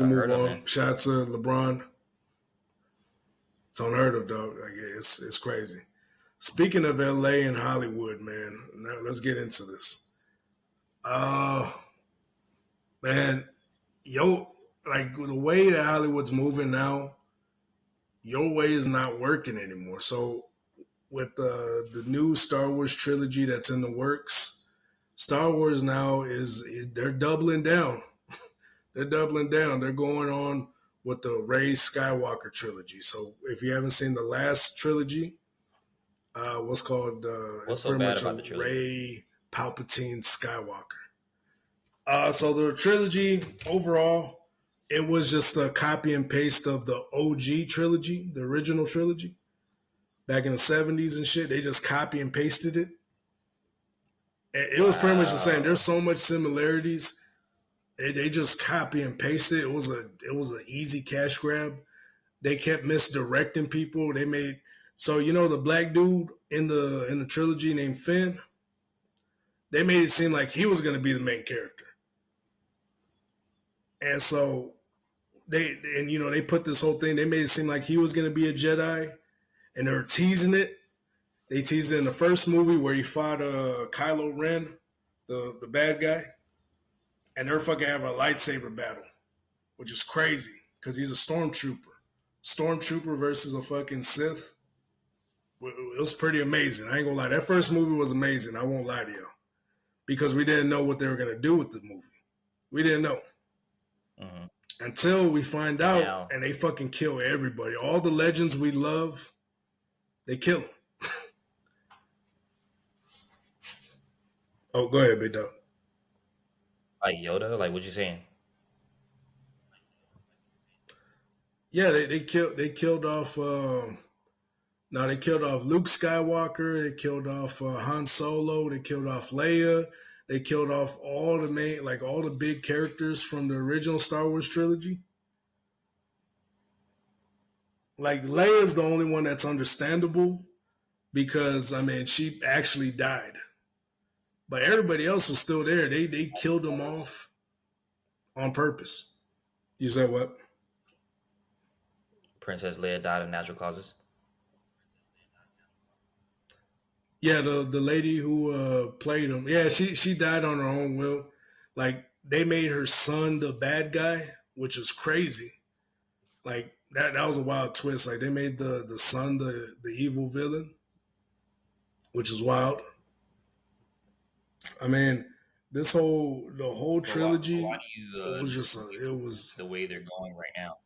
We I move heard of on. him. Shout out to LeBron. It's unheard of, dog. Like it's crazy. Speaking of LA and Hollywood, man, now let's get into this. Uh man, yo, like the way that Hollywood's moving now, your way is not working anymore. So with the new Star Wars trilogy that's in the works, Star Wars now is they're doubling down. They're doubling down. They're going on with the Rey Skywalker trilogy. So if you haven't seen the last trilogy, what's called it's What's so pretty bad much about a the trilogy? Rey Palpatine Skywalker. So the trilogy overall, it was just a copy and paste of the OG trilogy, the original trilogy, back in the '70s and shit. They just copy and pasted it. It was pretty much the same. There's Wow. so much similarities. They just copy and paste it. It was an easy cash grab. They kept misdirecting people. They made so the black dude in the trilogy named Finn. They made it seem like he was going to be the main character, and so they put this whole thing. They made it seem like he was going to be a Jedi, and they were teasing it. They teased it in the first movie where he fought Kylo Ren, the bad guy, and they're fucking have a lightsaber battle, which is crazy because he's a stormtrooper. Stormtrooper versus a fucking Sith. It was pretty amazing. I ain't gonna lie. That first movie was amazing. I won't lie to you because we didn't know what they were gonna do with the movie. We didn't know Hmm. until we find And out, now, and they fucking kill everybody. All the legends we love, they kill them. Oh, go ahead, big dog. like Yoda, like what you saying? Yeah, they killed off. No, they killed off Luke Skywalker. They killed off Han Solo. They killed off Leia. They killed off all the big characters from the original Star Wars trilogy. Like Leia's the only one that's understandable because I mean she actually died, but everybody else was still there. They killed them off on purpose. You said what? Princess Leia died of natural causes. Yeah, the lady who played him. Yeah, she died on her own will. Like they made her son the bad guy, which is crazy. Like that was a wild twist. Like they made the son the evil villain, which is wild. I mean, the whole But why trilogy, do you it was just disagree it with was the way they're going right now?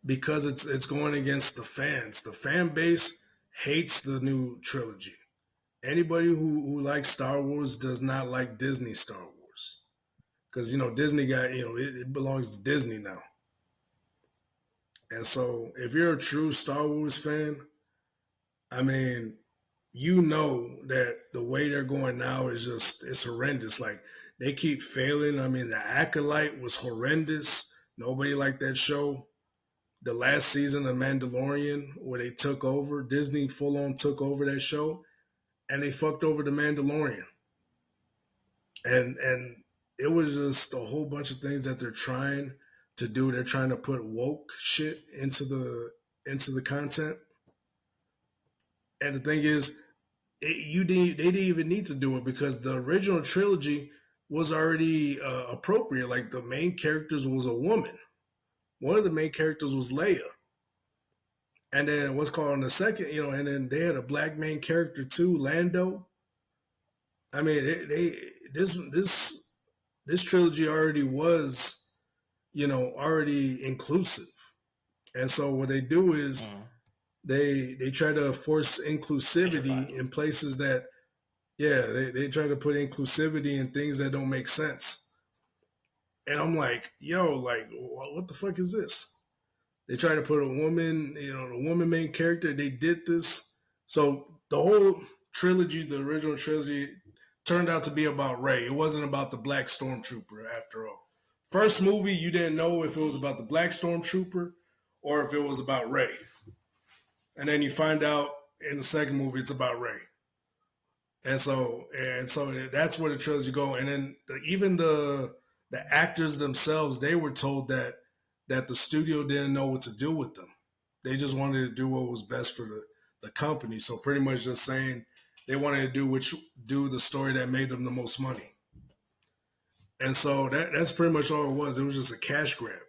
because it's going against the fans. The fan base hates the new trilogy. Anybody who likes Star Wars does not like Disney Star Wars because Disney got it belongs to Disney now. And so if you're a true Star Wars fan, I mean, you know that the way they're going now is just it's horrendous. Like they keep failing. I mean, the Acolyte was horrendous. Nobody liked that show. The last season of Mandalorian, where they took over, Disney full on took over that show, and they fucked over the Mandalorian. And it was just a whole bunch of things that they're trying to do. They're trying to put woke shit into the content. And the thing is, they didn't even need to do it because the original trilogy was already appropriate. Like the main characters was a woman. One of the main characters was Leia, and then what's called in the second, and then they had a black main character too, Lando. I mean, this trilogy already was, already inclusive, and so what they do is Mm. they try to force Gentrified. inclusivity in places that yeah, they try to put inclusivity in things that don't make sense. And I'm like, yo, like, what the fuck is this? They try to put a woman, the woman main character. They did this. So the whole trilogy, the original trilogy, turned out to be about Rey. It wasn't about the Black Stormtrooper after all. First movie, you didn't know if it was about the Black Stormtrooper or if it was about Rey. And then you find out in the second movie, it's about Rey. And so that's where the trilogy go. And then even the the actors themselves, they were told that the studio didn't know what to do with them. They just wanted to do what was best for the company. So pretty much just saying they wanted to do the story that made them the most money. And so that's pretty much all it was. It was just a cash grab,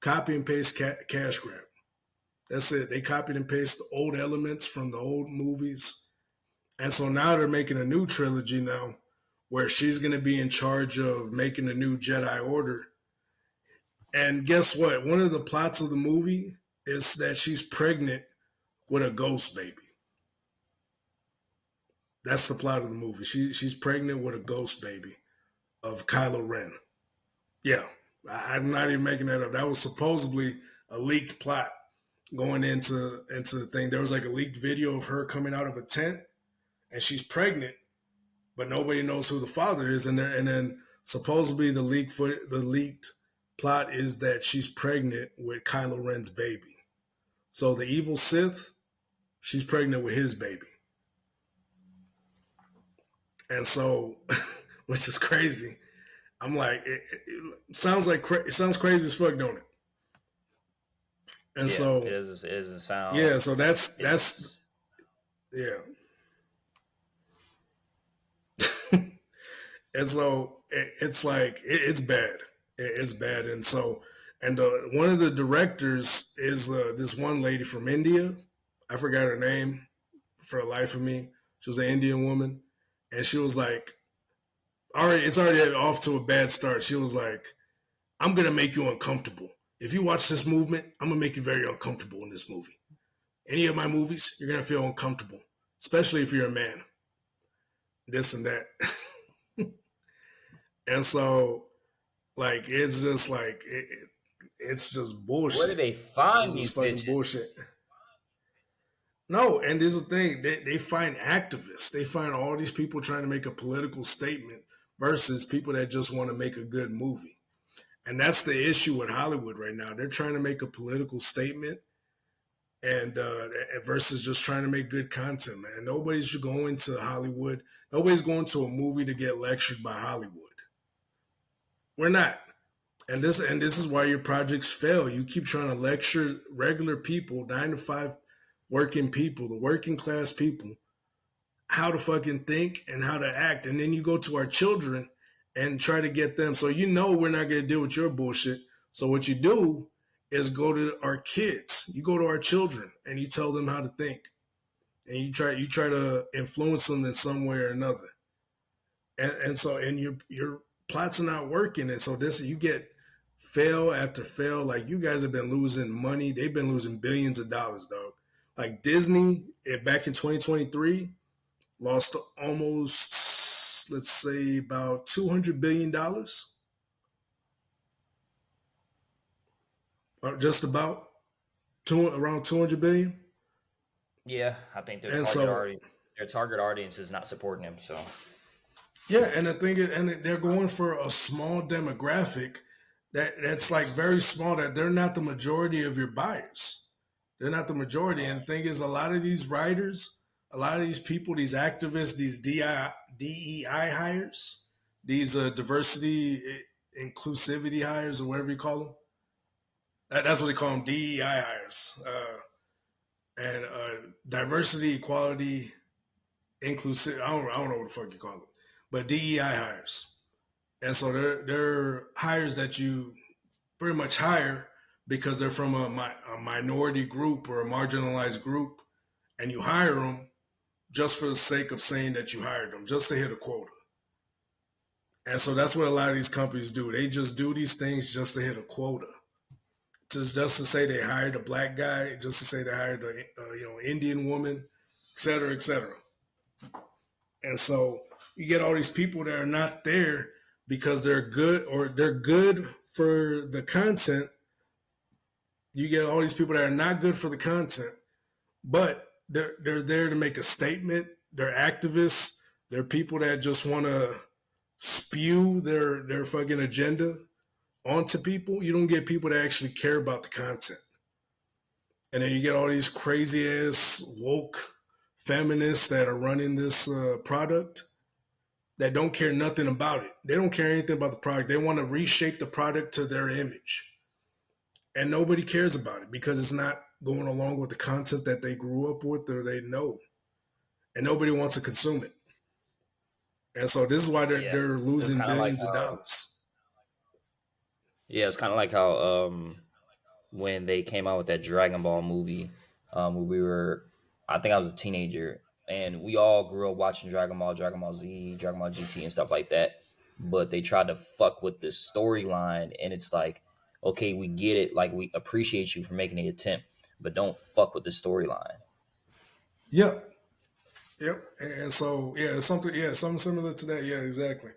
copy and paste cash grab. That's it. They copied and pasted old elements from the old movies. And so now they're making a new trilogy now where she's going to be in charge of making a new Jedi Order. And guess what? One of the plots of the movie is that she's pregnant with a ghost baby. That's the plot of the movie. She's pregnant with a ghost baby of Kylo Ren. Yeah, I'm not even making that up. That was supposedly a leaked plot going into the thing. There was like a leaked video of her coming out of a tent, and she's pregnant, but nobody knows who the father is. And then supposedly the leaked plot is that she's pregnant with Kylo Ren's baby. So the evil Sith, she's pregnant with his baby. And so, which is crazy. I'm like, it sounds crazy as fuck, don't it? And Yeah, so, it is a sound. yeah, so that's It's yeah. And so it's like it's bad. It's bad. And so, and one of the directors is this one lady from India. I forgot her name for the life of me. She was an Indian woman, and she was like, it's already off to a bad start. She was like, I'm gonna make you uncomfortable. If you watch this movement, I'm gonna make you very uncomfortable in this movie. Any of my movies, you're gonna feel uncomfortable, especially if you're a man. This and that. And so, like, it's just like it's just bullshit. where do they find It's just these fucking bitches? bullshit. No, and there's the thing, they find activists. They find all these people trying to make a political statement versus people that just want to make a good movie. And that's the issue with Hollywood right now. They're trying to make a political statement and versus just trying to make good content, man. Nobody's going to Hollywood. Nobody's going to a movie to get lectured by Hollywood. We're not. And this is why your projects fail. You keep trying to lecture regular people, 9 to 5 working people, the working class people, how to fucking think and how to act. And then you go to our children and try to get them. So we're not going to deal with your bullshit. So what you do is go to our kids. You go to our children and you tell them how to think. And you try to influence them in some way or another. And your plots are not working. And so you get fail after fail. Like, you guys have been losing money. They've been losing billions of dollars, dog. Like Disney, back in 2023, lost almost, let's say, about $200 billion. Or just about around 200 billion. Yeah, I think And so, their target audience is not supporting them. So yeah, and the thing is, and they're going for a small demographic that's like very small, that they're not the majority of your buyers. They're not the majority. And the thing is, a lot of these writers, a lot of these people, these activists, these DEI hires, these diversity, inclusivity hires, or whatever you call them. That's what they call them, DEI hires. And diversity, equality, inclusive. I don't know what the fuck you call it, but DEI hires. And so they're hires that you pretty much hire because they're from a minority group or a marginalized group, and you hire them just for the sake of saying that you hired them, just to hit a quota. And so that's what a lot of these companies do. They just do these things just to hit a quota, just to say they hired a black guy, just to say they hired a Indian woman, et cetera, et cetera. And so you get all these people that are not there because they're good, or they're good for the content. You get all these people that are not good for the content, but they're there to make a statement. They're activists. They're people that just want to spew their fucking agenda onto people. You don't get people that actually care about the content. And then you get all these crazy ass woke feminists that are running this product. that don't care nothing about it. They don't care anything about the product. They want to reshape the product to their image. And nobody cares about it because it's not going along with the content that they grew up with or they know. And nobody wants to consume it. And so this is why Yeah, they're it's losing kind of like billions of how dollars. it's kind of like how when they came out with that Dragon Ball movie, when we were, I think I was a teenager, and we all grew up watching Dragon Ball, Dragon Ball Z, Dragon Ball GT, and stuff like that. But they tried to fuck with the storyline, and it's like, okay, we get it, like we appreciate you for making the attempt, but don't fuck with the storyline. Yep. Yep. And so something similar to that. Yeah, exactly.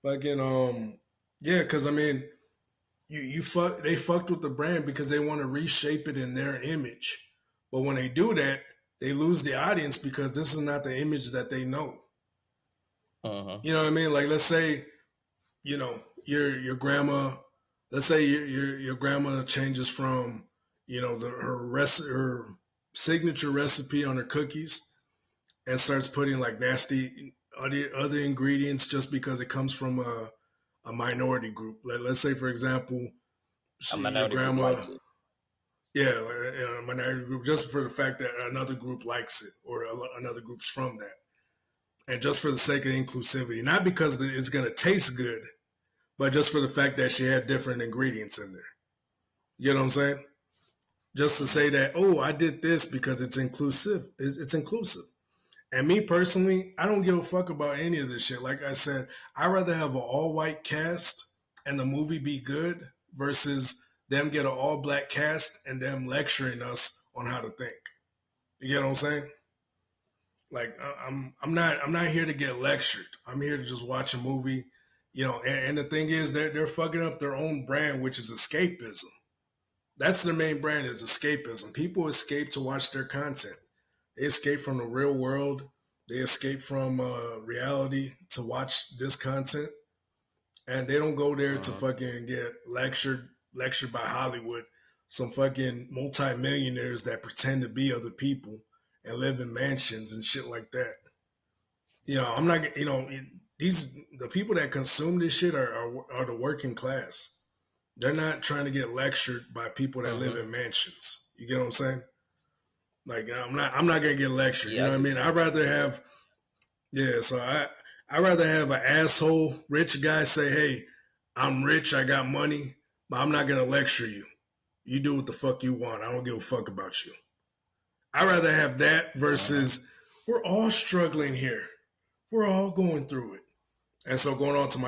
Like in yeah, because I mean, they fucked with the brand because they want to reshape it in their image. But when they do that, they lose the audience because this is not the image that they know. Mm-hmm. You know what I mean? Like let's say, your grandma, let's say your grandma changes from, her signature recipe on her cookies and starts putting like nasty other ingredients just because it comes from a minority group. Let's say, for example, A your minority group grandma, likes it. yeah, a minority group, just for the fact that another group likes it or another group's from that, and just for the sake of inclusivity, not because it's gonna taste good, but just for the fact that she had different ingredients in there. You know what I'm saying? Just to Mm-hmm. say that, oh, I did this because it's inclusive. It's inclusive. And me personally, I don't give a fuck about any of this shit. Like I said, I'd rather have an all white cast and the movie be good versus them get an all black cast and them lecturing us on how to think. You get what I'm saying? Like I'm not here to get lectured. I'm here to just watch a movie. And the thing is they're fucking up their own brand, which is escapism. That's their main brand is escapism. People escape to watch their content. They escape from the real world. They escape from reality to watch this content, and they don't go there to Mm-hmm. fucking get lectured by Hollywood, some fucking multimillionaires that pretend to be other people and live in mansions and shit like that. I'm not. These the people that consume this shit are the working class. They're not trying to get lectured by people that live Mm-hmm. in mansions. You get what I'm saying? Like I'm not gonna get lectured. You Yeah, know I what I get mean? what you're I'd saying. rather have yeah. So I rather have an asshole rich guy say, "Hey, I'm rich. I got money, but I'm not gonna lecture you. You do what the fuck you want. I don't give a fuck about you." I'd rather have that Mm-hmm. versus we're all struggling here. We're all going through it. And so going on to my